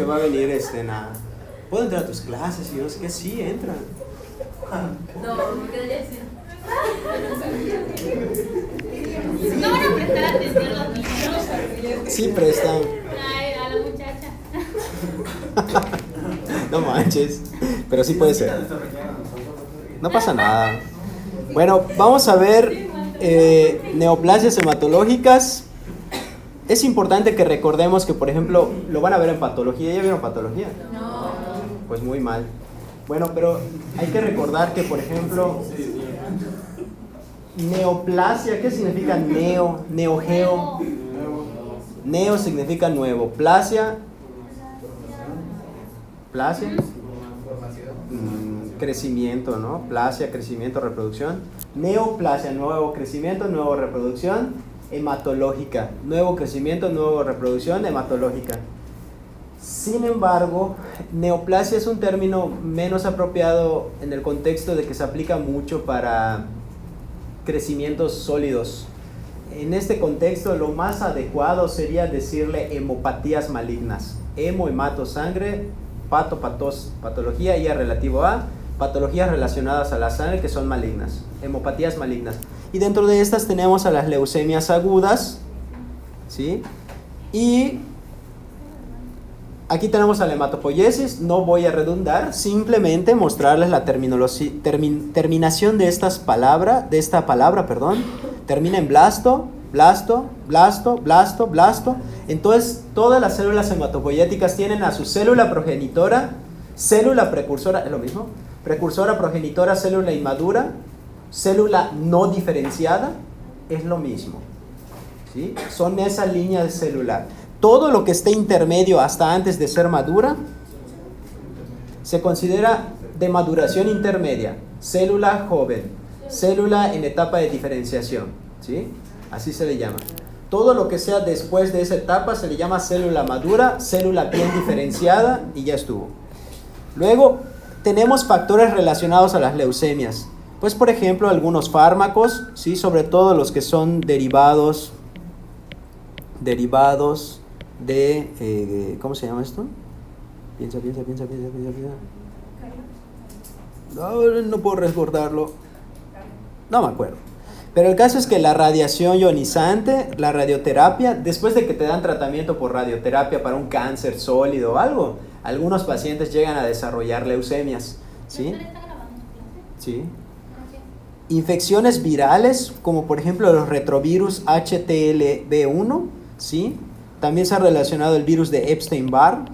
que va a venir ¿puedo entrar a tus clases? Y yo sé que sí, entra. No, me quedaría así. No van a prestar atención los niños. Sí prestan. Ay, a la muchacha. No manches, pero sí puede ser. No pasa nada. Bueno, vamos a ver neoplasias hematológicas. Es importante que recordemos que, por ejemplo, lo van a ver en patología. ¿Ya vieron patología? No. Pues muy mal. Bueno, pero hay que recordar que, por ejemplo, neoplasia, ¿qué significa neo? Neogeo. Neo significa nuevo. Plasia. Plasia. Crecimiento, ¿no? Plasia, crecimiento, reproducción. Neoplasia, nuevo crecimiento, nuevo reproducción. Hematológica, nuevo crecimiento, nuevo reproducción, hematológica. Sin embargo, neoplasia es un término menos apropiado en el contexto de que se aplica mucho para crecimientos sólidos. En este contexto, lo más adecuado sería decirle hemopatías malignas. Hemo, sangre, patos, patología, y relativo a patologías relacionadas a la sangre que son malignas, hemopatías malignas. Y dentro de estas tenemos a las leucemias agudas, ¿sí? Y aquí tenemos a la hematopoiesis. No voy a redundar, simplemente mostrarles la terminación de esta palabra, termina en blasto, blasto, blasto, blasto, blasto. Entonces, todas las células hematopoyéticas tienen a su célula progenitora, célula precursora, es lo mismo, precursora, progenitora, célula inmadura, célula no diferenciada, es lo mismo, ¿sí? Son esa línea celular. Todo lo que esté intermedio hasta antes de ser madura se considera de maduración intermedia, célula joven, célula en etapa de diferenciación, ¿sí? Así se le llama. Todo lo que sea después de esa etapa se le llama célula madura, célula bien diferenciada, y ya estuvo. Luego tenemos factores relacionados a las leucemias. Pues, por ejemplo, algunos fármacos, ¿sí? Sobre todo los que son derivados de, ¿cómo se llama esto? Piensa. No puedo recordarlo. No me acuerdo. Pero el caso es que la radiación ionizante, la radioterapia, después de que te dan tratamiento por radioterapia para un cáncer sólido o algo, algunos pacientes llegan a desarrollar leucemias, ¿sí? Sí. Infecciones virales, como por ejemplo los retrovirus HTLV1, ¿sí? También se ha relacionado el virus de Epstein-Barr.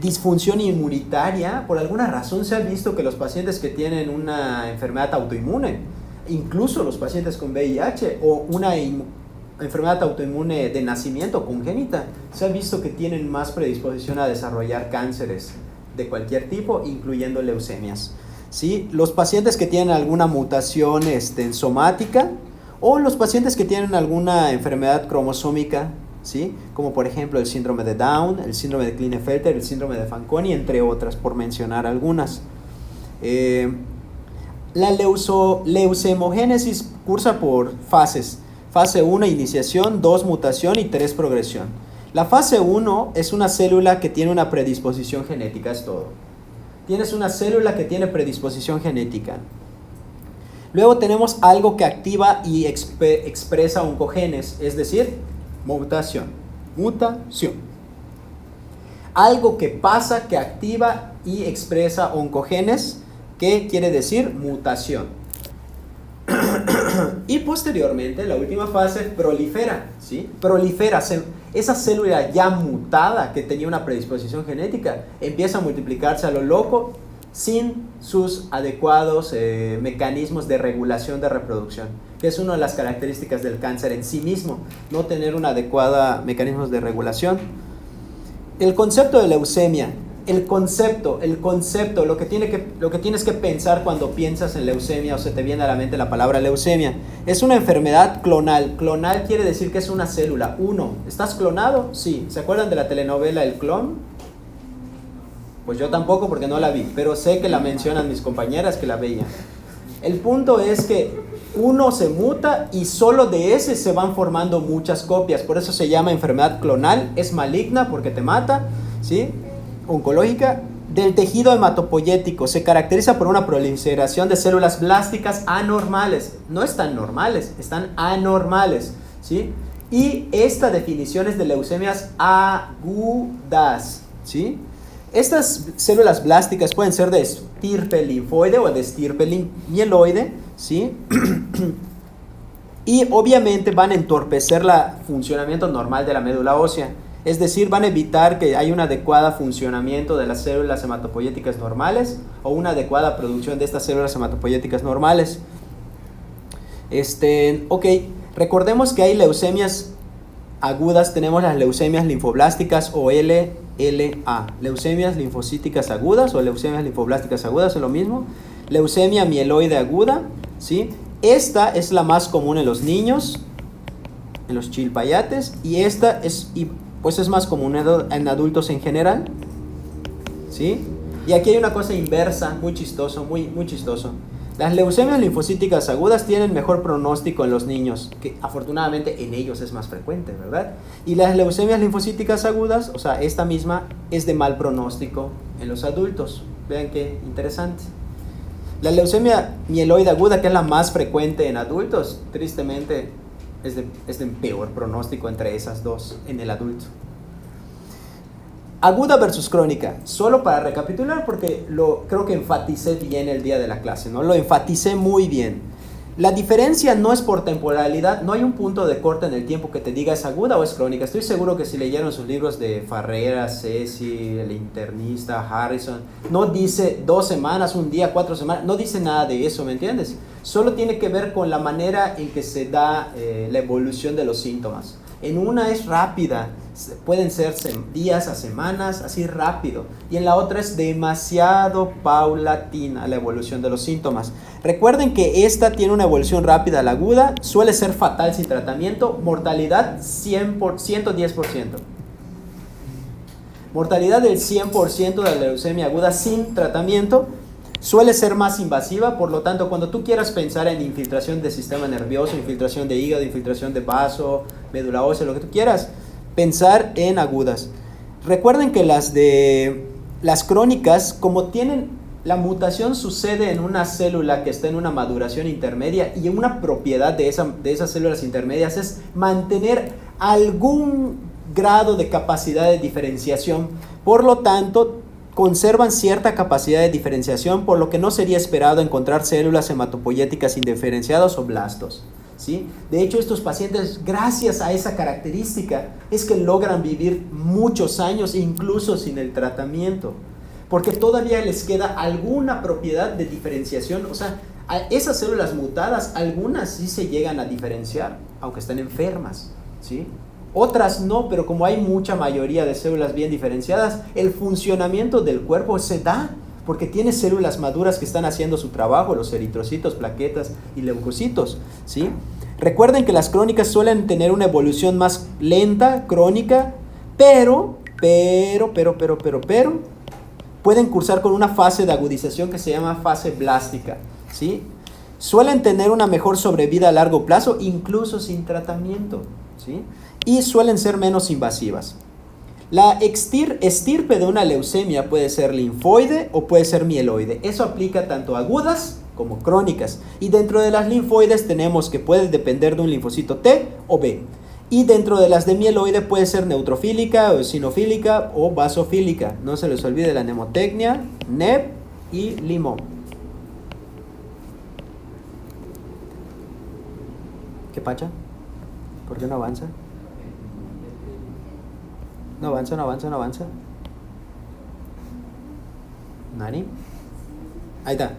Disfunción inmunitaria. Por alguna razón se ha visto que los pacientes que tienen una enfermedad autoinmune, incluso los pacientes con VIH o una enfermedad autoinmune de nacimiento congénita, se ha visto que tienen más predisposición a desarrollar cánceres de cualquier tipo, incluyendo leucemias, ¿sí? Los pacientes que tienen alguna mutación somática, o los pacientes que tienen alguna enfermedad cromosómica, ¿sí? Como por ejemplo el síndrome de Down, el síndrome de Klinefelter, el síndrome de Fanconi, entre otras, por mencionar algunas. La leucemogénesis cursa por fases. Fase 1, iniciación; 2, mutación; y 3, progresión. La fase 1 es una célula que tiene una predisposición genética, es todo. Tienes una célula que tiene predisposición genética. Luego tenemos algo que activa y expresa oncogenes, es decir, mutación. Algo que pasa, que activa y expresa oncogenes, ¿qué quiere decir? Mutación. Y posteriormente, la última fase, prolifera, ¿sí? Prolifera, esa célula ya mutada que tenía una predisposición genética empieza a multiplicarse a lo loco sin sus adecuados mecanismos de regulación de reproducción, que es una de las características del cáncer en sí mismo, no tener un adecuado mecanismos de regulación. El concepto de leucemia, el concepto, lo que tienes que pensar cuando piensas en leucemia o se te viene a la mente la palabra leucemia, es una enfermedad clonal. Clonal quiere decir que es una célula. Uno, ¿estás clonado? Sí. ¿Se acuerdan de la telenovela El Clon? Pues yo tampoco, porque no la vi, pero sé que la mencionan mis compañeras que la veían. El punto es que uno se muta y solo de ese se van formando muchas copias. Por eso se llama enfermedad clonal. Es maligna porque te mata, ¿sí? Oncológica. Del tejido hematopoyético se caracteriza por una proliferación de células blásticas anormales. No están normales, están anormales, ¿sí? Y esta definición es de leucemias agudas, ¿sí? Estas células blásticas pueden ser de estirpe linfoide o de estirpe mieloide, ¿sí? Y obviamente van a entorpecer el funcionamiento normal de la médula ósea. Es decir, van a evitar que haya un adecuado funcionamiento de las células hematopoyéticas normales o una adecuada producción de estas células hematopoyéticas normales. Ok, recordemos que hay leucemias agudas, tenemos las leucemias linfoblásticas o LLA, leucemias linfocíticas agudas o leucemias linfoblásticas agudas, es lo mismo. Leucemia mieloide aguda, ¿sí? Esta es la más común en los niños, en los chilpayates, y esta es más común en adultos en general, ¿sí? Y aquí hay una cosa inversa, muy chistoso, muy chistoso. Las leucemias linfocíticas agudas tienen mejor pronóstico en los niños, que afortunadamente en ellos es más frecuente, ¿verdad? Y las leucemias linfocíticas agudas, o sea, esta misma es de mal pronóstico en los adultos. Vean qué interesante. La leucemia mieloide aguda, que es la más frecuente en adultos, tristemente es de peor pronóstico entre esas dos en el adulto. Aguda versus crónica, solo para recapitular porque creo que enfaticé bien el día de la clase, ¿no? Lo enfaticé muy bien. La diferencia no es por temporalidad, no hay un punto de corte en el tiempo que te diga es aguda o es crónica. Estoy seguro que si leyeron sus libros de Farrera, Ceci, el internista, Harrison, no dice 2 semanas, un día, 4 semanas, no dice nada de eso, ¿me entiendes? Solo tiene que ver con la manera en que se da la evolución de los síntomas. En una es rápida, pueden ser días a semanas, así rápido. Y en la otra es demasiado paulatina la evolución de los síntomas. Recuerden que esta tiene una evolución rápida, la aguda, suele ser fatal sin tratamiento, mortalidad 110%. Mortalidad del 100% de la leucemia aguda sin tratamiento. Suele ser más invasiva, por lo tanto, cuando tú quieras pensar en infiltración del sistema nervioso, infiltración de hígado, infiltración de vaso, médula ósea, lo que tú quieras, pensar en agudas. Recuerden que las crónicas, como tienen la mutación sucede en una célula que está en una maduración intermedia, y una propiedad de esas células intermedias es mantener algún grado de capacidad de diferenciación. Por lo tanto, conservan cierta capacidad de diferenciación, por lo que no sería esperado encontrar células hematopoyéticas indiferenciadas o blastos, ¿sí? De hecho, estos pacientes, gracias a esa característica, es que logran vivir muchos años, incluso sin el tratamiento, porque todavía les queda alguna propiedad de diferenciación. O sea, a esas células mutadas, algunas sí se llegan a diferenciar, aunque estén enfermas, ¿sí? Otras no, pero como hay mucha mayoría de células bien diferenciadas, el funcionamiento del cuerpo se da, porque tiene células maduras que están haciendo su trabajo, los eritrocitos, plaquetas y leucocitos, ¿sí? Recuerden que las crónicas suelen tener una evolución más lenta, crónica, pero pueden cursar con una fase de agudización que se llama fase blástica, ¿sí? Suelen tener una mejor sobrevida a largo plazo, incluso sin tratamiento, ¿sí? Y suelen ser menos invasivas. La estirpe de una leucemia puede ser linfoide o puede ser mieloide. Eso aplica tanto a agudas como crónicas. Y dentro de las linfoides tenemos que puede depender de un linfocito T o B. Y dentro de las de mieloide puede ser neutrofílica o eosinofílica o basofílica. No se les olvide la mnemotecnia, NEP y LIMO. ¿Qué pacha? ¿Por qué no avanza? No avanza. ¿Nani? Ahí está.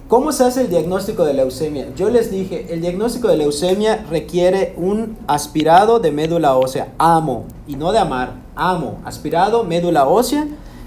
¿Cómo se hace el diagnóstico de leucemia? Yo les dije, el diagnóstico de leucemia requiere un aspirado de médula ósea, AMO, y no de AMAR, AMO, aspirado, médula ósea.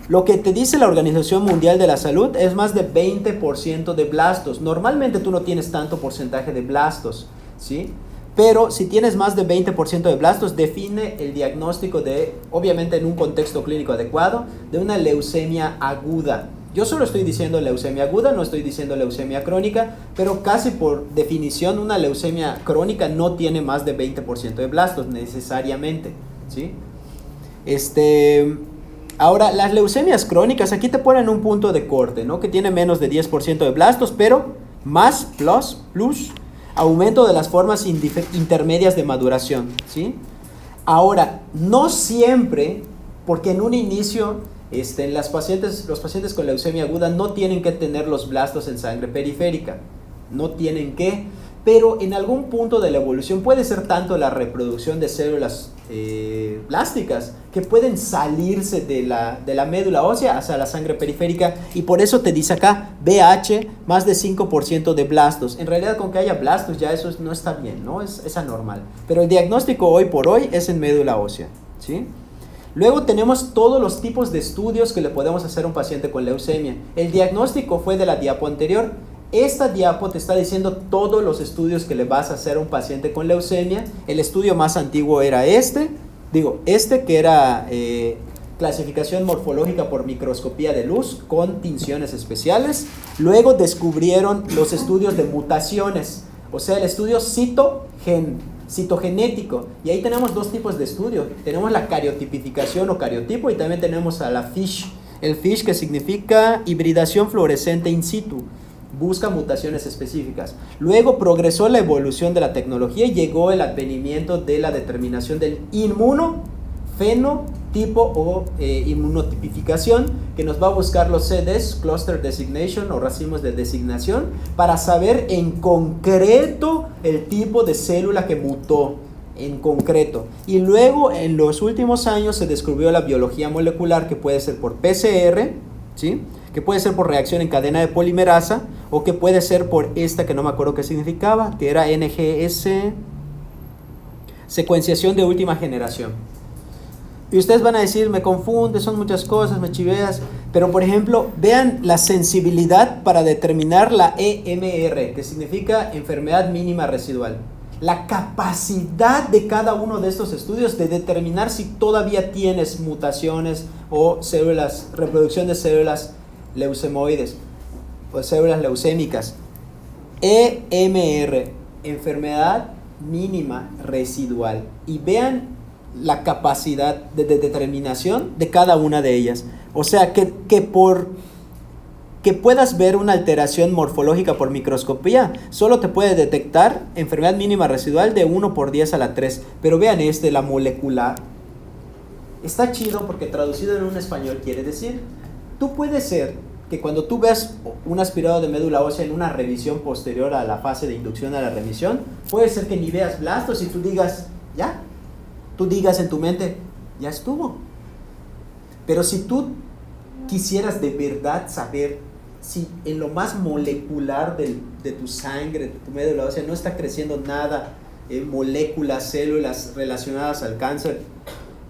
Lo que te dice la Organización Mundial de la Salud es más de 20% de blastos. Normalmente tú no tienes tanto porcentaje de blastos, ¿sí? Pero si tienes más de 20% de blastos, define el diagnóstico de, obviamente en un contexto clínico adecuado, de una leucemia aguda. Yo solo estoy diciendo leucemia aguda, no estoy diciendo leucemia crónica, pero casi por definición una leucemia crónica no tiene más de 20% de blastos necesariamente, ¿sí? Ahora, las leucemias crónicas, aquí te ponen un punto de corte, ¿no? Que tiene menos de 10% de blastos, pero más, plus, aumento de las formas intermedias de maduración, ¿sí? Ahora, no siempre, porque en un inicio, los pacientes con leucemia aguda no tienen que tener los blastos en sangre periférica, no tienen que, pero en algún punto de la evolución puede ser tanto la reproducción de células plásticas que pueden salirse de la médula ósea hacia la sangre periférica, y por eso te dice acá BH más de 5% de blastos. En realidad, con que haya blastos ya eso no está bien, ¿no? Es anormal, pero el diagnóstico hoy por hoy es en médula ósea, ¿sí? Luego tenemos todos los tipos de estudios que le podemos hacer a un paciente con leucemia. El diagnóstico fue de la diapo anterior. Esta diapo te está diciendo todos los estudios que le vas a hacer a un paciente con leucemia. El estudio más antiguo era que era clasificación morfológica por microscopía de luz con tinciones especiales. Luego descubrieron los estudios de mutaciones, o sea, el estudio citogenético. Y ahí tenemos dos tipos de estudio. Tenemos la cariotipificación o cariotipo, y también tenemos a la FISH. El FISH, que significa hibridación fluorescente in situ, busca mutaciones específicas. Luego progresó la evolución de la tecnología y llegó el advenimiento de la determinación del inmunofenotipo o inmunotipificación, que nos va a buscar los CDs, Cluster Designation o racimos de designación, para saber en concreto el tipo de célula que mutó en concreto. Y luego en los últimos años se descubrió la biología molecular, que puede ser por PCR, ¿sí? Que puede ser por reacción en cadena de polimerasa, o que puede ser por esta que no me acuerdo qué significaba, que era NGS, secuenciación de última generación. Y ustedes van a decir, me confunde, son muchas cosas, me chiveas, pero por ejemplo, vean la sensibilidad para determinar la EMR, que significa enfermedad mínima residual. La capacidad de cada uno de estos estudios de determinar si todavía tienes mutaciones o células, reproducción de células leucemoides o células leucémicas. EMR, enfermedad mínima residual. Y vean la capacidad de determinación de cada una de ellas. O sea, que puedas ver una alteración morfológica por microscopía, solo te puede detectar enfermedad mínima residual de 1/10⁻³. Pero vean la molecular. Está chido porque traducido en un español quiere decir, tú puedes ser que cuando tú ves un aspirado de médula ósea en una revisión posterior a la fase de inducción a la remisión, puede ser que ni veas blastos y tú digas, ya. Tú digas en tu mente, ya estuvo. Pero si tú quisieras de verdad saber si en lo más molecular de tu sangre, de tu médula ósea, no está creciendo nada, moléculas, células relacionadas al cáncer,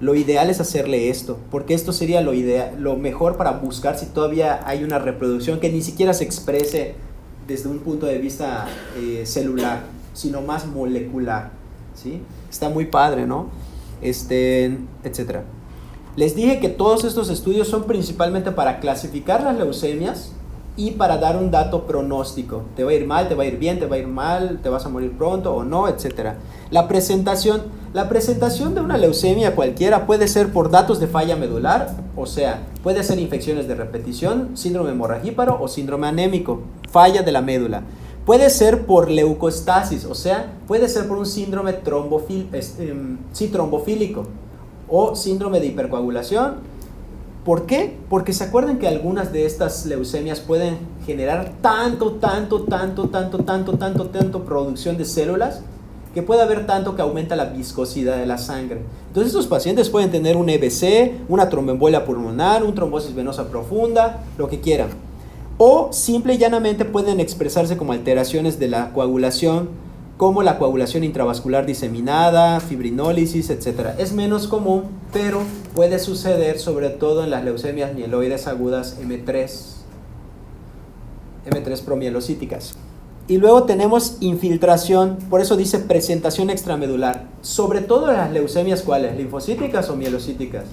lo ideal es hacerle esto, porque esto sería lo mejor para buscar si todavía hay una reproducción que ni siquiera se exprese desde un punto de vista celular, sino más molecular, ¿sí? Está muy padre, ¿no? Etcétera. Les dije que todos estos estudios son principalmente para clasificar las leucemias y para dar un dato pronóstico. Te va a ir mal, te va a ir bien, te va a ir mal, te vas a morir pronto o no, etcétera. La presentación de una leucemia cualquiera puede ser por datos de falla medular, o sea, puede ser infecciones de repetición, síndrome hemorragíparo o síndrome anémico, falla de la médula. Puede ser por leucostasis, o sea, puede ser por un síndrome trombofílico o síndrome de hipercoagulación. ¿Por qué? Porque se acuerdan que algunas de estas leucemias pueden generar tanto producción de células, que puede haber tanto que aumenta la viscosidad de la sangre. Entonces estos pacientes pueden tener un EBC, una tromboembolia pulmonar, un trombosis venosa profunda, lo que quieran. O simple y llanamente pueden expresarse como alteraciones de la coagulación, como la coagulación intravascular diseminada, fibrinólisis, etc. Es menos común, pero puede suceder sobre todo en las leucemias mieloides agudas M3 promielocíticas. Y luego tenemos infiltración, por eso dice presentación extramedular, sobre todo en las leucemias, ¿cuáles? ¿Linfocíticas o mielocíticas?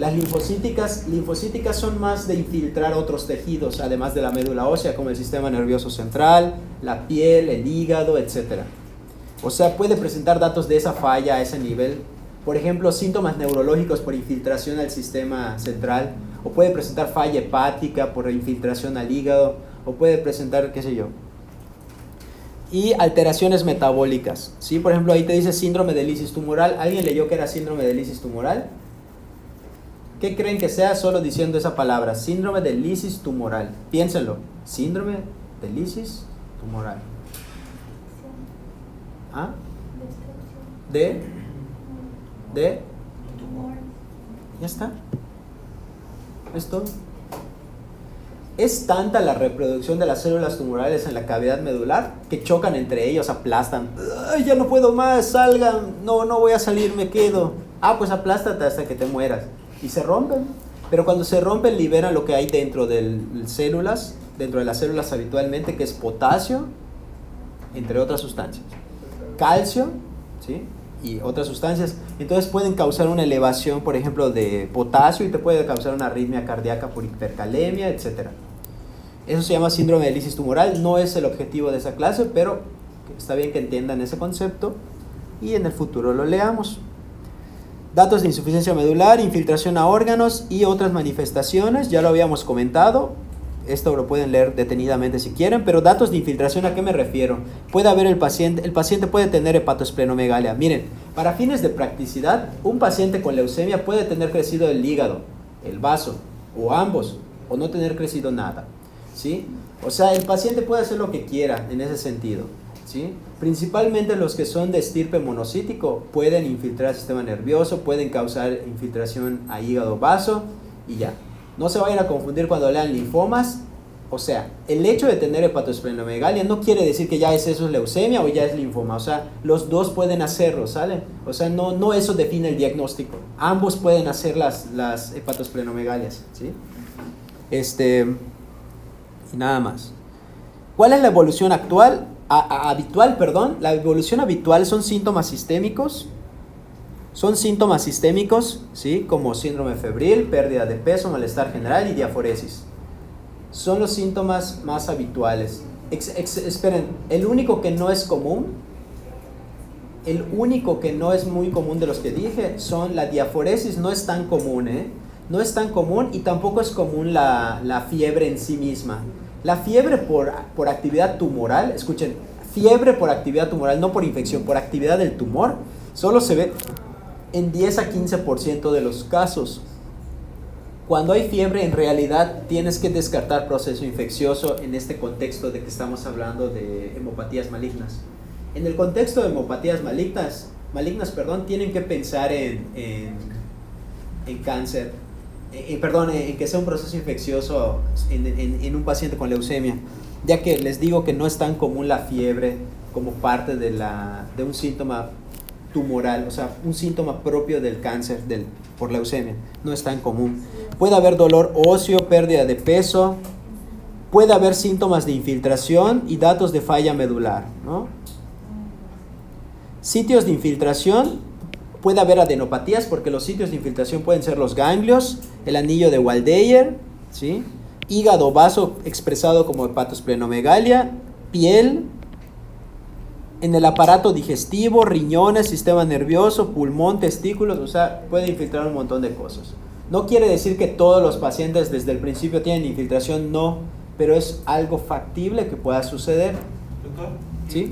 Las linfocíticas son más de infiltrar otros tejidos, además de la médula ósea, como el sistema nervioso central, la piel, el hígado, etc. O sea, puede presentar datos de esa falla a ese nivel. Por ejemplo, síntomas neurológicos por infiltración al sistema central, o puede presentar falla hepática por infiltración al hígado, o puede presentar, qué sé yo. Y alteraciones metabólicas, ¿sí? Por ejemplo, ahí te dice síndrome de lisis tumoral. ¿Alguien leyó que era síndrome de lisis tumoral? ¿Qué creen que sea solo diciendo esa palabra? Síndrome de lisis tumoral. Piénsenlo. Síndrome de lisis tumoral. ¿Ah? ¿De? Ya está. Es todo. Es tanta la reproducción de las células tumorales en la cavidad medular que chocan entre ellos, aplastan. ¡Ay, ya no puedo más! ¡Salgan! No voy a salir, me quedo. Ah, pues aplástate hasta que te mueras. Y se rompen. Pero cuando se rompen, liberan lo que hay dentro de las células habitualmente, que es potasio, entre otras sustancias. Calcio, ¿sí? Y otras sustancias. Entonces pueden causar una elevación, por ejemplo, de potasio, y te puede causar una arritmia cardíaca por hipercalemia, etc. Eso se llama síndrome de lisis tumoral. No es el objetivo de esa clase, pero está bien que entiendan ese concepto y en el futuro lo leamos. Datos de insuficiencia medular, infiltración a órganos y otras manifestaciones, ya lo habíamos comentado. Esto lo pueden leer detenidamente si quieren, pero datos de infiltración, ¿a qué me refiero? Puede haber el paciente puede tener hepatosplenomegalia. Miren, para fines de practicidad, un paciente con leucemia puede tener crecido el hígado, el vaso, o ambos, o no tener crecido nada, ¿sí? O sea, el paciente puede hacer lo que quiera en ese sentido, ¿sí? Principalmente los que son de estirpe monocítico pueden infiltrar el sistema nervioso, pueden causar infiltración a hígado, vaso y ya. No se vayan a confundir cuando lean linfomas. O sea, el hecho de tener hepatosplenomegalia no quiere decir que ya eso es leucemia o ya es linfoma. O sea, los dos pueden hacerlo, ¿sale? O sea, no eso define el diagnóstico. Ambos pueden hacer las hepatosplenomegalias, ¿sí? Y nada más. ¿Cuál es la evolución habitual? La evolución habitual son síntomas sistémicos. Son síntomas sistémicos, ¿sí? Como síndrome febril, pérdida de peso, malestar general y diaforesis. Son los síntomas más habituales. Esperen, el único que no es muy común de los que dije son la diaforesis. No es tan común, No es tan común, y tampoco es común la fiebre en sí misma. La fiebre por actividad tumoral, escuchen, fiebre por actividad tumoral, no por infección, por actividad del tumor, solo se ve en 10 a 15% de los casos. Cuando hay fiebre, en realidad tienes que descartar proceso infeccioso en este contexto de que estamos hablando de hemopatías malignas. En el contexto de hemopatías malignas, tienen que pensar en cáncer, en que sea un proceso infeccioso en un paciente con leucemia, ya que les digo que no es tan común la fiebre como parte de un síntoma tumoral, o sea, un síntoma propio del cáncer por leucemia. No es tan común. Puede haber dolor óseo, pérdida de peso, puede haber síntomas de infiltración y datos de falla medular, ¿no? Sitios de infiltración, puede haber adenopatías, porque los sitios de infiltración pueden ser los ganglios, el anillo de Waldeyer, ¿sí? Hígado, vaso expresado como hepatosplenomegalia, piel, en el aparato digestivo, riñones, sistema nervioso, pulmón, testículos. O sea, puede infiltrar un montón de cosas. No quiere decir que todos los pacientes desde el principio tienen infiltración, no, pero es algo factible que pueda suceder. Doctor, ¿Sí?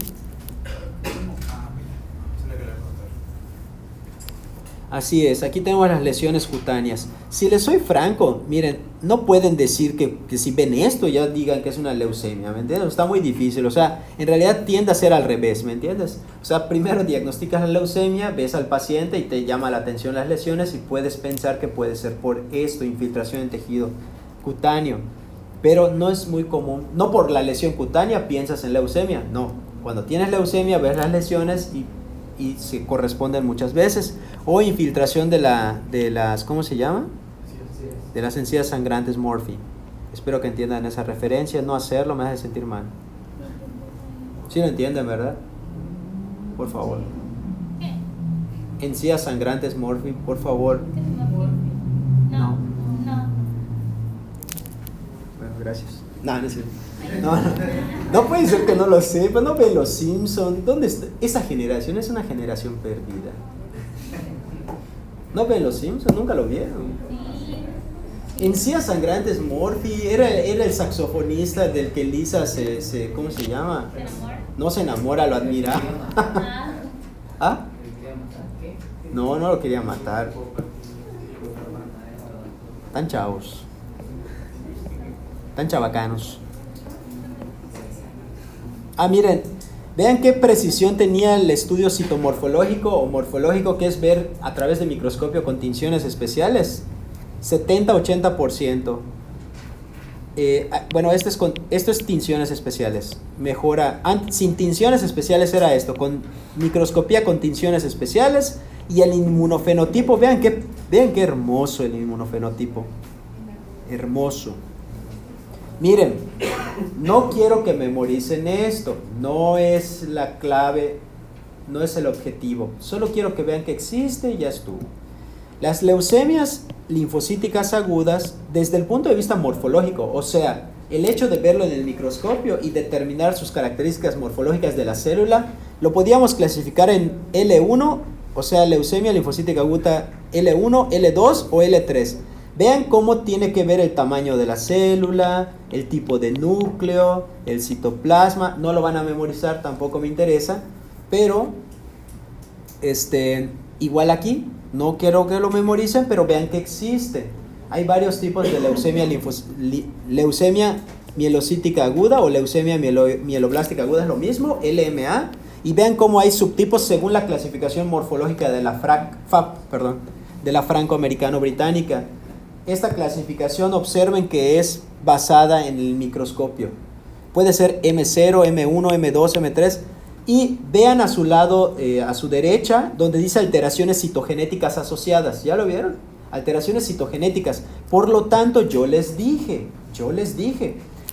Así es, aquí tenemos las lesiones cutáneas. Si les soy franco, miren, no pueden decir que si ven esto ya digan que es una leucemia, ¿me entiendes? Está muy difícil, o sea, en realidad tiende a ser al revés, ¿me entiendes? O sea, primero diagnosticas la leucemia, ves al paciente y te llama la atención las lesiones y puedes pensar que puede ser por esto, infiltración en tejido cutáneo. Pero no es muy común, no por la lesión cutánea piensas en leucemia, no. Cuando tienes leucemia ves las lesiones y se corresponden muchas veces, o infiltración de las, ¿cómo se llama? De las encías sangrantes Murphy. Espero que entiendan esa referencia. No hacerlo me hace sentir mal. ¿Sí lo entienden, verdad? Por favor. Encías sangrantes Murphy, por favor. gracias. No, no es cierto. No puede ser que no lo sepa, no ven los Simpsons. ¿Dónde está? Esa generación es una generación perdida. ¿No ven los Simpsons? Nunca lo vieron. Encías Sangrantes, Morphy era el saxofonista del que Lisa ¿cómo se llama? ¿Se enamora? No se enamora, lo admira. ¿Ah? No lo quería matar. Tan chavos. Tan chavacanos. Miren, vean qué precisión tenía el estudio citomorfológico o morfológico, que es ver a través de microscopio con tinciones especiales. 70-80%. Bueno, esto es tinciones especiales. Mejora. Sin tinciones especiales era esto, con microscopía con tinciones especiales. Y el inmunofenotipo, vean qué hermoso el inmunofenotipo. Hermoso. Miren, no quiero que memoricen esto. No es la clave, no es el objetivo. Solo quiero que vean que existe y ya estuvo. Las leucemias linfocíticas agudas, desde el punto de vista morfológico, o sea, el hecho de verlo en el microscopio y determinar sus características morfológicas de la célula, lo podíamos clasificar en L1, o sea, leucemia linfocítica aguda L1, L2 o L3. Vean cómo tiene que ver el tamaño de la célula, el tipo de núcleo, el citoplasma. No lo van a memorizar, tampoco me interesa, pero igual aquí, no quiero que lo memoricen, pero vean que existe. Hay varios tipos de leucemia mielocítica aguda o leucemia mieloblástica aguda, es lo mismo, LMA. Y vean cómo hay subtipos según la clasificación morfológica de la de la franco-americano-británica. Esta clasificación, observen que es basada en el microscopio. Puede ser M0, M1, M2, M3. Y vean a su lado, a su derecha, donde dice alteraciones citogenéticas asociadas. ¿Ya lo vieron? Alteraciones citogenéticas. Por lo tanto, yo les dije,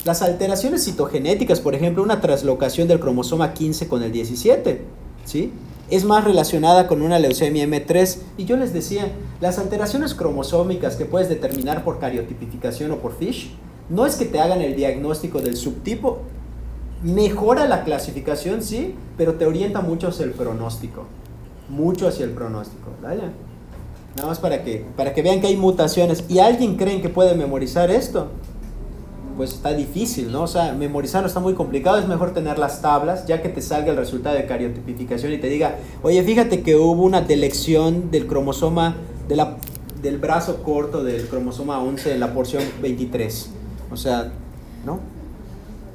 las alteraciones citogenéticas, por ejemplo, una translocación del cromosoma 15 con el 17, ¿sí? Es más relacionada con una leucemia M3. Y yo les decía, las alteraciones cromosómicas que puedes determinar por cariotipificación o por FISH, no es que te hagan el diagnóstico del subtipo. Mejora la clasificación, sí, pero te orienta mucho hacia el pronóstico. ¿Vale? Nada más para que vean que hay mutaciones. ¿Y alguien creen que puede memorizar esto? Pues está difícil, ¿no? O sea, memorizarlo está muy complicado. Es mejor tener las tablas, ya que te salga el resultado de cariotipificación y te diga, oye, fíjate que hubo una delección del cromosoma, del brazo corto del cromosoma 11 en la porción 23. O sea, ¿no?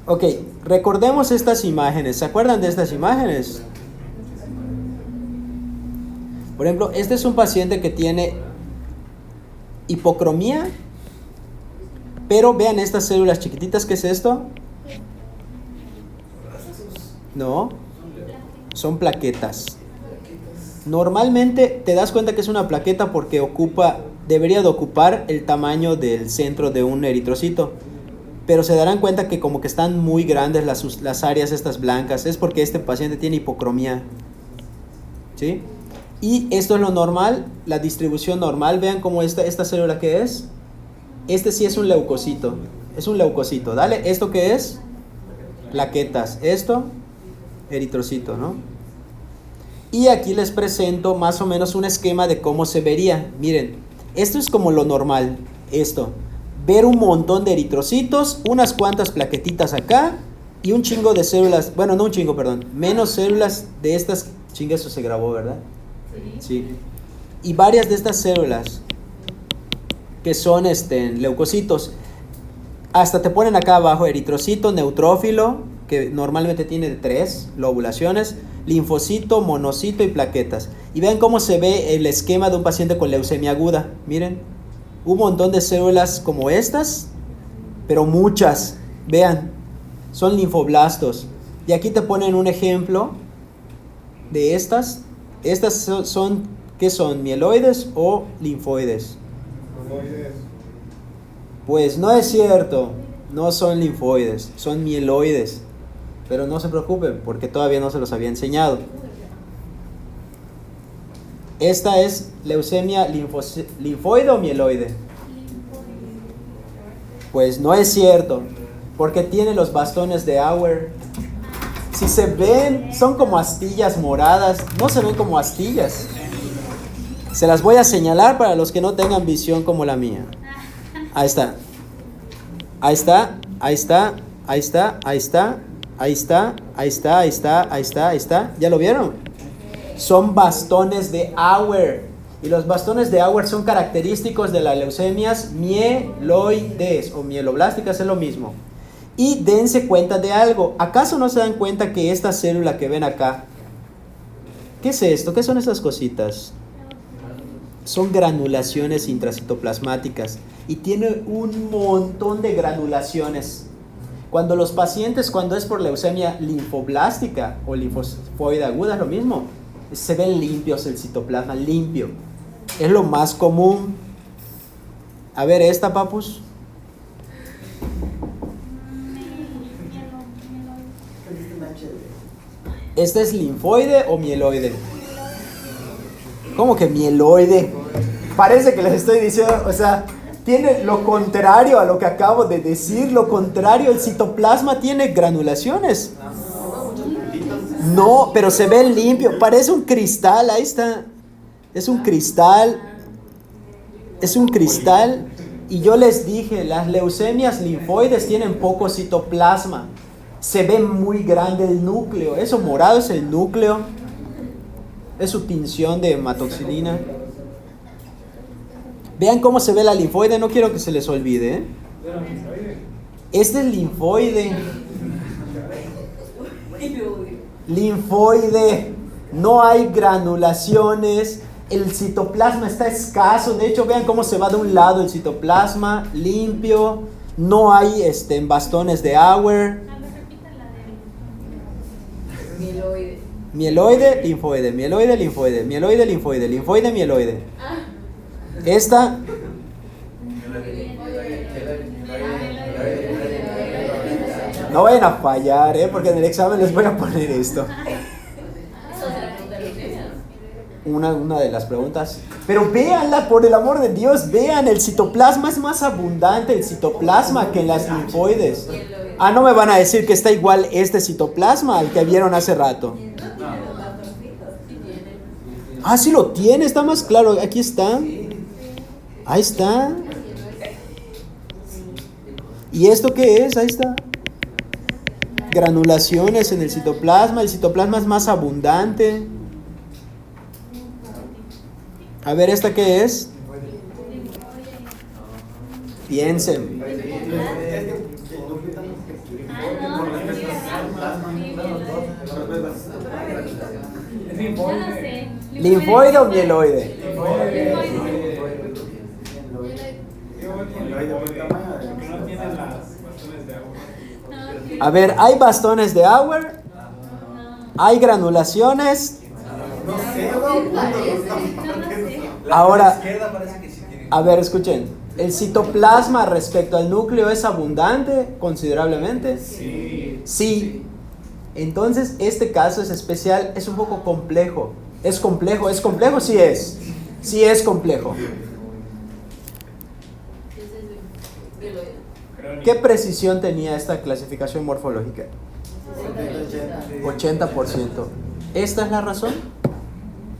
Ok, recordemos estas imágenes. ¿Se acuerdan de estas imágenes? Por ejemplo, este es un paciente que tiene hipocromía, pero vean estas células chiquititas. ¿Qué es esto? No, son plaquetas. Normalmente te das cuenta que es una plaqueta porque debería de ocupar el tamaño del centro de un eritrocito. Pero se darán cuenta que como que están muy grandes las áreas estas blancas. Es porque este paciente tiene hipocromía. ¿Sí? Y esto es lo normal, la distribución normal. Vean cómo esta célula que es. Este sí es un leucocito. Es un leucocito. Dale, ¿esto qué es? Plaquetas. Esto, eritrocito, ¿no? Y aquí les presento más o menos un esquema de cómo se vería. Miren, esto es como lo normal. Esto. Ver un montón de eritrocitos, unas cuantas plaquetitas acá y un chingo de células, bueno, no un chingo, perdón, menos células de estas, chinga, eso se grabó, ¿verdad? Sí. Y varias de estas células que son leucocitos, hasta te ponen acá abajo eritrocito, neutrófilo, que normalmente tiene 3 lobulaciones, linfocito, monocito y plaquetas. Y vean cómo se ve el esquema de un paciente con leucemia aguda, miren. Un montón de células como estas, pero muchas, vean, son linfoblastos. Y aquí te ponen un ejemplo de estas. Estas son, ¿qué son? ¿Mieloides o linfoides? Pues no es cierto, no son linfoides, son mieloides. Pero no se preocupen, porque todavía no se los había enseñado. Esta es leucemia linfoide o mieloide. Pues no es cierto. Porque tiene los bastones de Auer. Si se ven, son como astillas moradas. No se ven como astillas. Se las voy a señalar para los que no tengan visión como la mía. Ahí está. Ahí está. Ahí está. Ahí está. Ahí está. Ahí está. Ahí está. Ahí está. Ahí está. Ahí está. ¿Ya lo vieron? Son bastones de Auer. Y los bastones de Auer son característicos de las leucemias mieloides o mieloblásticas, es lo mismo. Y dense cuenta de algo. ¿Acaso no se dan cuenta que esta célula que ven acá, qué es esto? ¿Qué son estas cositas? Son granulaciones intracitoplasmáticas y tiene un montón de granulaciones. Cuando los pacientes, cuando es por leucemia linfoblástica o linfoide aguda, es lo mismo. Se ven limpios el citoplasma, limpio. Es lo más común. A ver esta, papus. ¿Este es linfoide o mieloide? ¿Cómo que mieloide? Parece que les estoy diciendo, o sea, tiene lo contrario a lo que acabo de decir, lo contrario, el citoplasma tiene granulaciones. No, pero se ve limpio, parece un cristal, ahí está. Es un cristal. Es un cristal. Y yo les dije, las leucemias linfoides tienen poco citoplasma. Se ve muy grande el núcleo. Eso morado es el núcleo. Es su tinción de hematoxilina. Vean cómo se ve la linfoide. No quiero que se les olvide, ¿eh? Este es linfoide. Linfoide. No hay granulaciones. El citoplasma está escaso. De hecho, vean cómo se va de un lado el citoplasma. Limpio. No hay bastones de Auer. Mieloide, linfoide, mieloide, linfoide, mieloide, linfoide, linfoide, mieloide. Esta. No vayan a fallar, porque en el examen les voy a poner esto. Una de las preguntas. Pero véanla, por el amor de Dios, vean, el citoplasma es más abundante, el citoplasma, que en las linfoides. Ah, no me van a decir que está igual este citoplasma al que vieron hace rato. Ah, sí lo tiene, está más claro. Aquí está. Ahí está. ¿Y esto qué es? Ahí está. Granulaciones en el citoplasma. El citoplasma es más abundante. A ver, ¿esta qué es? Piensen. ¿Linfoide o mieloide? A ver, ¿hay bastones de Auer? ¿Hay granulaciones? Ahora, a ver, escuchen. ¿El citoplasma respecto al núcleo es abundante considerablemente? Sí. Sí. Entonces, este caso es especial, es un poco complejo. ¿Es complejo? ¿Es complejo? Sí es. Sí es complejo. ¿Qué precisión tenía esta clasificación morfológica? 80%. ¿Esta es la razón?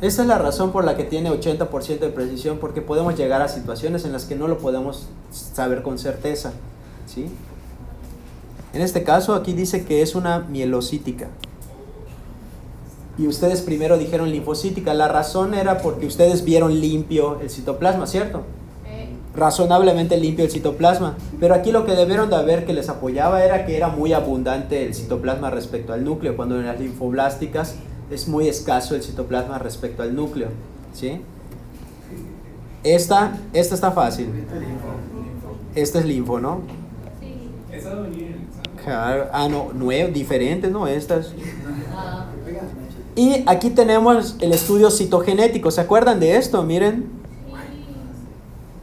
Esta es la razón por la que tiene 80% de precisión, porque podemos llegar a situaciones en las que no lo podemos saber con certeza, ¿sí? En este caso aquí dice que es una mielocítica. Y ustedes primero dijeron linfocítica. La razón era porque ustedes vieron limpio el citoplasma, ¿cierto? Razonablemente limpio el citoplasma. Pero aquí lo que debieron de ver que les apoyaba era que era muy abundante el citoplasma respecto al núcleo, cuando en las linfoblásticas es muy escaso el citoplasma respecto al núcleo, ¿sí? Esta está fácil. Esta es linfo, ¿no? Sí. Claro. Ah, no, diferentes, ¿no? Estas. Y aquí tenemos el estudio citogenético. ¿Se acuerdan de esto? Miren.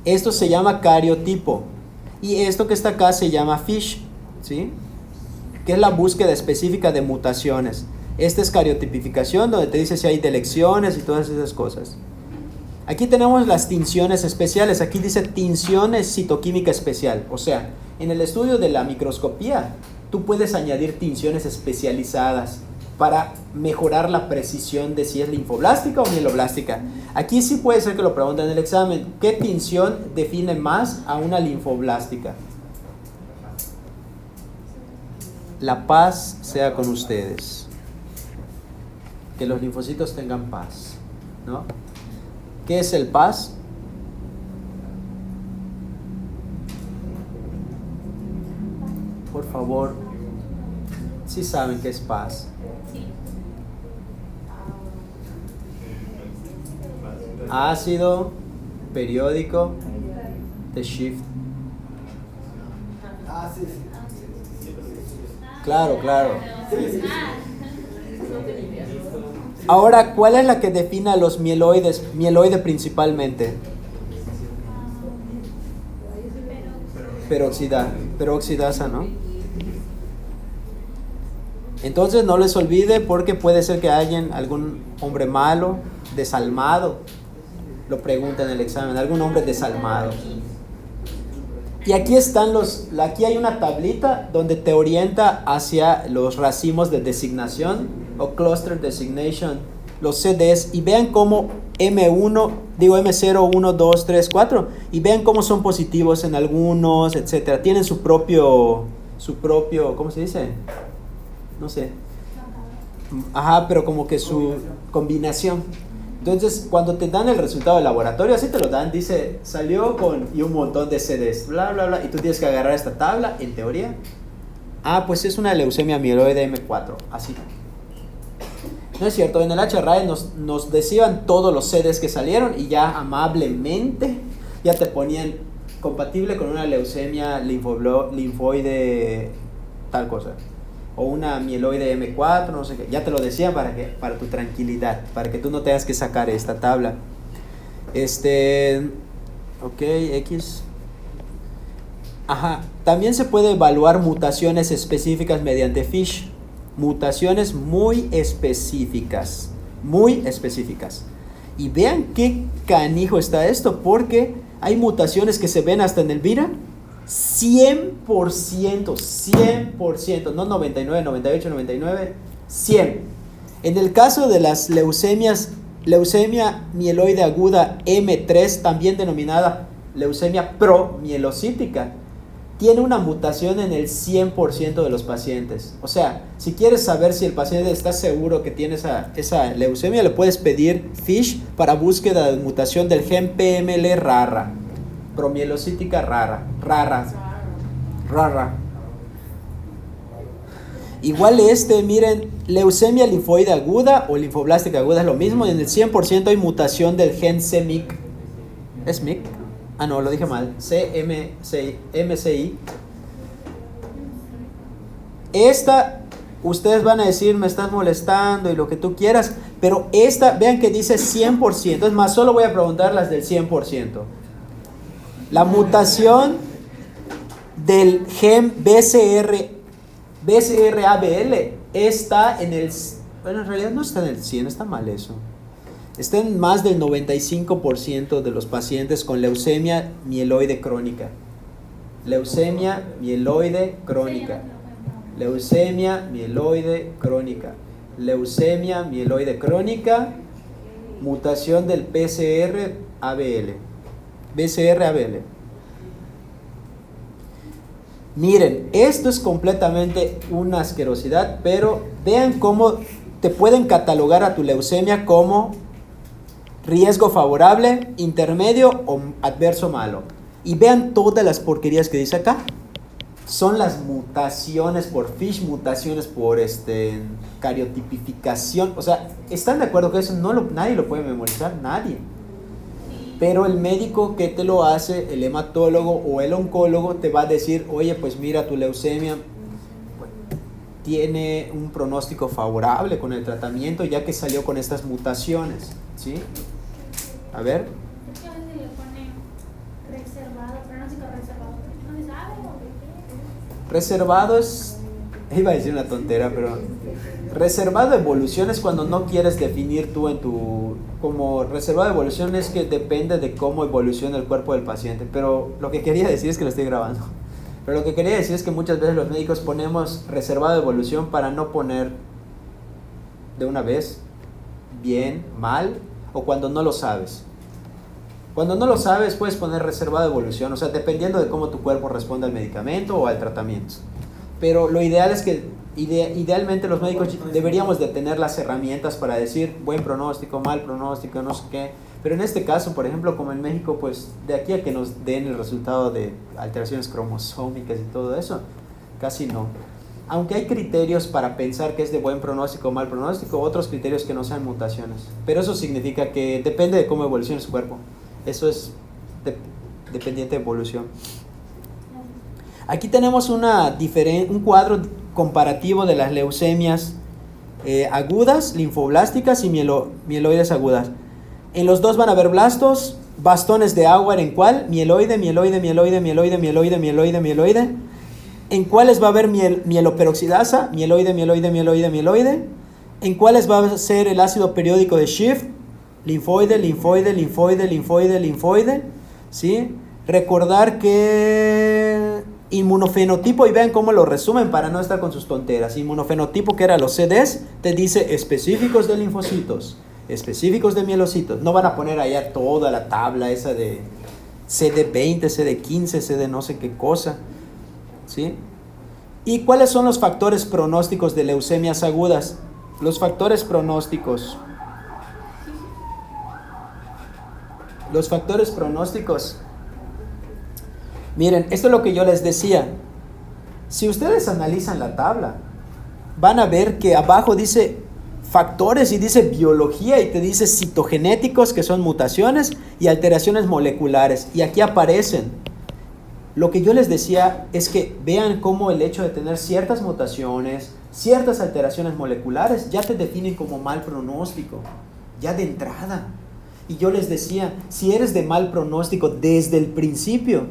Esto se llama cariotipo. Y esto que está acá se llama FISH, ¿sí? Que es la búsqueda específica de mutaciones. Esta es cariotipificación, donde te dice si hay delecciones y todas esas cosas. Aquí tenemos las tinciones especiales. Aquí dice tinciones citoquímica especial. O sea, En el estudio de la microscopía, tú puedes añadir tinciones especializadas para mejorar la precisión de si es linfoblástica o mieloblástica. Aquí sí puede ser que lo pregunten en el examen. ¿Qué tinción define más a una linfoblástica? La paz sea con ustedes. Que los linfocitos tengan paz, ¿no? ¿Qué es el paz? Por favor, sí saben qué es paz. Ácido periódico de Schiff. Claro, claro. Ahora, ¿cuál es la que define a los mieloides? Mieloide principalmente. Peroxidasa, ¿no? Entonces no les olvide, porque puede ser que haya algún hombre malo, desalmado. Lo pregunta en el examen, algún hombre desalmado. Y aquí aquí hay una tablita donde te orienta hacia los racimos de designación o cluster designation, los CDs, y vean cómo M0, 1, 2, 3, 4, y vean cómo son positivos en algunos, etcétera. Tienen su propio, ¿cómo se dice? No sé. Ajá, pero como que su combinación. Entonces, cuando te dan el resultado del laboratorio, así te lo dan, dice, salió con y un montón de CDs, bla, bla, bla, y tú tienes que agarrar esta tabla, en teoría. Ah, pues es una leucemia mieloide M4, así. No es cierto, en el HRAE nos decían todos los CDs que salieron y ya amablemente ya te ponían compatible con una leucemia linfoide tal cosa. O una mieloide M4, no sé qué. Ya te lo decía para tu tranquilidad, para que tú no tengas que sacar esta tabla. Ok, X. Ajá. También se puede evaluar mutaciones específicas mediante FISH. Mutaciones muy específicas. Muy específicas. Y vean qué canijo está esto, porque hay mutaciones que se ven hasta en el VIRA. 100%, no 99, 98, 99, 100. En el caso de las leucemias, leucemia mieloide aguda M3, también denominada leucemia promielocítica, tiene una mutación en el 100% de los pacientes. O sea, si quieres saber si el paciente está seguro que tiene esa leucemia, le puedes pedir FISH para búsqueda de mutación del gen PML rara. Promielocítica rara. Igual miren, leucemia linfoide aguda o linfoblástica aguda es lo mismo. En el 100% hay mutación del gen CMYC. ¿Es MYC? Ah, no, lo dije mal. MCI. Esta, ustedes van a decir, me estás molestando y lo que tú quieras, pero esta, vean que dice 100%. Es más, solo voy a preguntar las del 100%. La mutación del gen BCR-ABL está en el... Bueno, en realidad no está en el 100, está mal eso. Está en más del 95% de los pacientes con leucemia mieloide crónica. Leucemia mieloide crónica. Leucemia mieloide crónica. Leucemia mieloide crónica. Mutación del BCR-ABL. BCR-ABL. Miren, esto es completamente una asquerosidad, pero vean cómo te pueden catalogar a tu leucemia como riesgo favorable, intermedio o adverso malo. Y vean todas las porquerías que dice acá. Son las mutaciones por FISH, mutaciones por cariotipificación. O sea, ¿están de acuerdo que eso nadie lo puede memorizar? Nadie. Pero el médico que te lo hace, el hematólogo o el oncólogo, te va a decir, oye, pues mira, tu leucemia tiene un pronóstico favorable con el tratamiento, ya que salió con estas mutaciones, ¿sí? A ver. Es que a veces le pone reservado, pronóstico reservado. ¿No se sabe o qué? Reservado es... Iba a decir una tontera, pero... Reservado de evolución es cuando no quieres definir tú como reservado de evolución es que depende de cómo evoluciona el cuerpo del paciente. Pero lo que quería decir es que lo estoy grabando. Pero lo que quería decir es que muchas veces los médicos ponemos reservado de evolución para no poner de una vez bien, mal, o cuando no lo sabes. Cuando no lo sabes puedes poner reservado de evolución, o sea, dependiendo de cómo tu cuerpo responde al medicamento o al tratamiento. Pero lo ideal es que, idealmente los médicos deberíamos de tener las herramientas para decir buen pronóstico, mal pronóstico, no sé qué. Pero en este caso, por ejemplo, como en México, pues de aquí a que nos den el resultado de alteraciones cromosómicas y todo eso, casi no. Aunque hay criterios para pensar que es de buen pronóstico o mal pronóstico, otros criterios que no sean mutaciones. Pero eso significa que depende de cómo evolucione su cuerpo. Eso es dependiente de evolución. Aquí tenemos un cuadro comparativo de las leucemias agudas, linfoblásticas y mieloides agudas. En los dos van a haber blastos, bastones de agua. ¿En cuál? Mieloide, mieloide, mieloide, mieloide, mieloide, mieloide, mieloide. ¿En cuáles va a haber mieloperoxidasa? Mieloide, mieloide, mieloide, mieloide. ¿En cuáles va a ser el ácido periódico de Schiff? Linfoide, linfoide, linfoide, linfoide, linfoide. ¿Sí? Recordar que inmunofenotipo, y vean cómo lo resumen para no estar con sus tonteras. Inmunofenotipo, que era los CDs, te dice específicos de linfocitos, específicos de mielocitos. No van a poner allá toda la tabla esa de CD20, CD15, CD no sé qué cosa. ¿Sí? ¿Y cuáles son los factores pronósticos de leucemias agudas? Los factores pronósticos. Los factores pronósticos. Miren, esto es lo que yo les decía. Si ustedes analizan la tabla, van a ver que abajo dice factores y dice biología y te dice citogenéticos, que son mutaciones, y alteraciones moleculares. Y aquí aparecen. Lo que yo les decía es que vean cómo el hecho de tener ciertas mutaciones, ciertas alteraciones moleculares, ya te definen como mal pronóstico, ya de entrada. Y yo les decía, si eres de mal pronóstico desde el principio,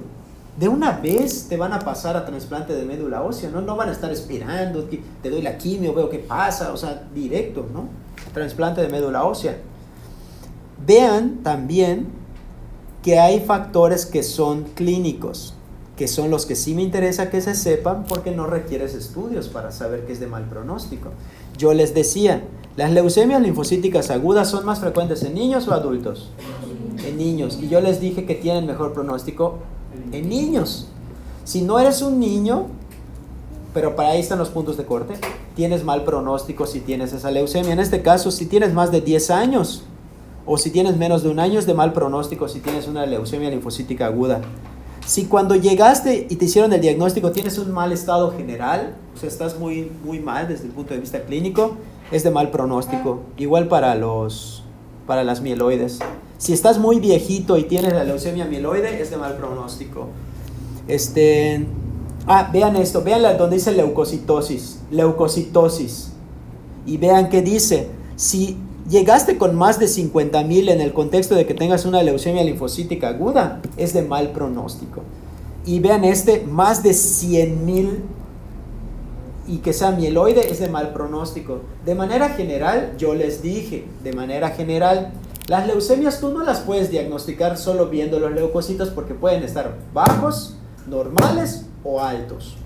de una vez te van a pasar a trasplante de médula ósea, ¿no? No van a estar esperando, que te doy la quimio, veo qué pasa, o sea, directo, ¿no? Trasplante de médula ósea. Vean también que hay factores que son clínicos, que son los que sí me interesa que se sepan porque no requieres estudios para saber que es de mal pronóstico. Yo les decía, ¿las leucemias linfocíticas agudas son más frecuentes en niños o adultos? En niños. Y yo les dije que tienen mejor pronóstico en niños. Si no eres un niño, pero para ahí están los puntos de corte, tienes mal pronóstico si tienes esa leucemia. En este caso, si tienes más de 10 años o si tienes menos de un año, es de mal pronóstico si tienes una leucemia linfocítica aguda. Si cuando llegaste y te hicieron el diagnóstico tienes un mal estado general, o sea, estás muy, muy mal desde el punto de vista clínico, es de mal pronóstico. Igual para las mieloides. Si estás muy viejito y tienes la leucemia mieloide, es de mal pronóstico. Vean esto, vean donde dice leucocitosis. Y vean qué dice. Si llegaste con más de 50,000 en el contexto de que tengas una leucemia linfocítica aguda, es de mal pronóstico. Y vean más de 100,000 y que sea mieloide, es de mal pronóstico. De manera general, yo les dije, las leucemias tú no las puedes diagnosticar solo viendo los leucocitos porque pueden estar bajos, normales o altos.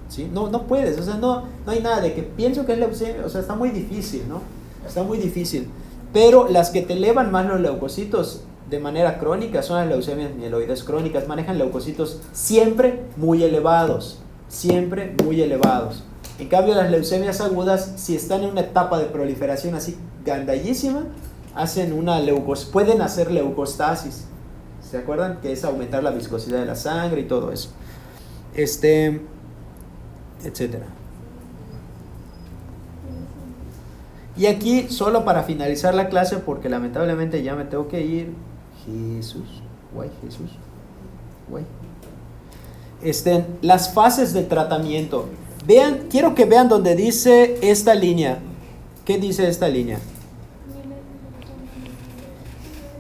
¿Sí? No puedes, o sea, no hay nada de que pienso que es leucemia, o sea, está muy difícil, ¿no? Está muy difícil. Pero las que te elevan más los leucocitos de manera crónica son las leucemias mieloides crónicas. Manejan leucocitos siempre muy elevados. Siempre muy elevados. En cambio, las leucemias agudas, si están en una etapa de proliferación así gandallísima, pueden hacer leucostasis. ¿Se acuerdan? Que es aumentar la viscosidad de la sangre y todo eso. Etcétera. Y aquí, solo para finalizar la clase, porque lamentablemente ya me tengo que ir. Jesús. Las fases del tratamiento. Vean, quiero que vean donde dice esta línea. ¿Qué dice esta línea?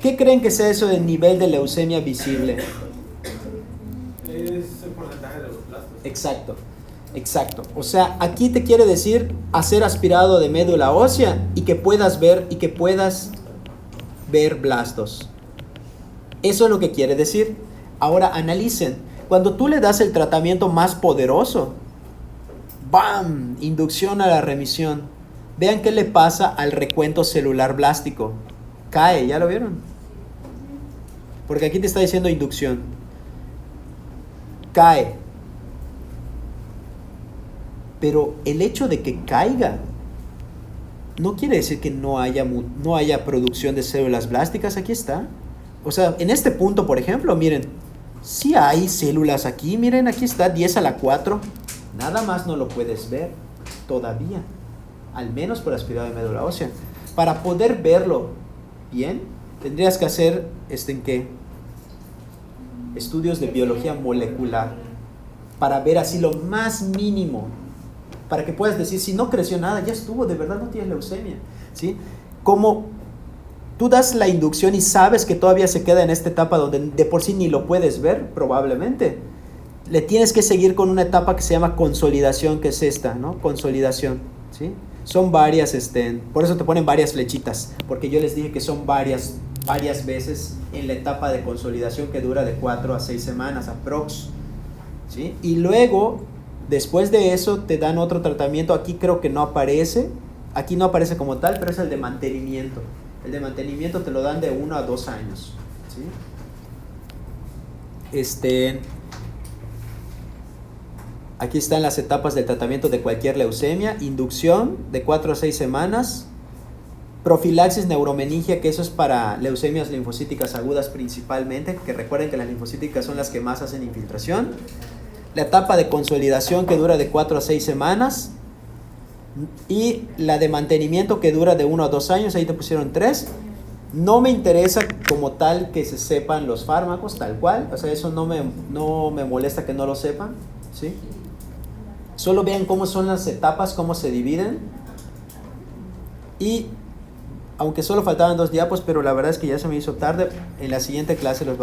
¿Qué creen que sea eso del nivel de leucemia visible? Es el porcentaje de los blastos. Exacto. O sea, aquí te quiere decir hacer aspirado de médula ósea y que puedas ver blastos. Eso es lo que quiere decir. Ahora analicen. Cuando tú le das el tratamiento más poderoso, ¡bam! Inducción a la remisión. Vean qué le pasa al recuento celular blástico. Cae, ¿ya lo vieron? Porque aquí te está diciendo inducción. Cae. Pero el hecho de que caiga no quiere decir que no haya producción de células blásticas. Aquí está. O sea, en este punto, por ejemplo, miren, sí hay células aquí. Miren, aquí está 10 a la 4. Nada más no lo puedes ver todavía. Al menos por aspirado de médula ósea. Para poder verlo bien, tendrías que hacer, ¿en qué? Estudios de biología molecular. Para ver así lo más mínimo. Para que puedas decir, si no creció nada, ya estuvo, de verdad no tienes leucemia, ¿sí? Como tú das la inducción y sabes que todavía se queda en esta etapa donde de por sí ni lo puedes ver, probablemente, le tienes que seguir con una etapa que se llama consolidación, que es esta, ¿no? Consolidación, ¿sí? Son varias, por eso te ponen varias flechitas, porque yo les dije que son varias veces en la etapa de consolidación que dura de 4 a 6 semanas, aprox, ¿sí? Y luego, después de eso, te dan otro tratamiento. Aquí creo que no aparece. Aquí no aparece como tal, pero es el de mantenimiento. El de mantenimiento te lo dan de 1 a 2 años. ¿Sí? Aquí están las etapas del tratamiento de cualquier leucemia. Inducción de 4 a 6 semanas. Profilaxis neuromeningia, que eso es para leucemias linfocíticas agudas principalmente, que recuerden que las linfocíticas son las que más hacen infiltración. La etapa de consolidación, que dura de 4 a 6 semanas, y la de mantenimiento, que dura de 1 a 2 años. Ahí te pusieron 3. No me interesa como tal que se sepan los fármacos tal cual, o sea, eso no me molesta que no lo sepan, ¿sí? Solo vean cómo son las etapas, cómo se dividen. Y aunque solo faltaban 2 diapos, pero la verdad es que ya se me hizo tarde, en la siguiente clase los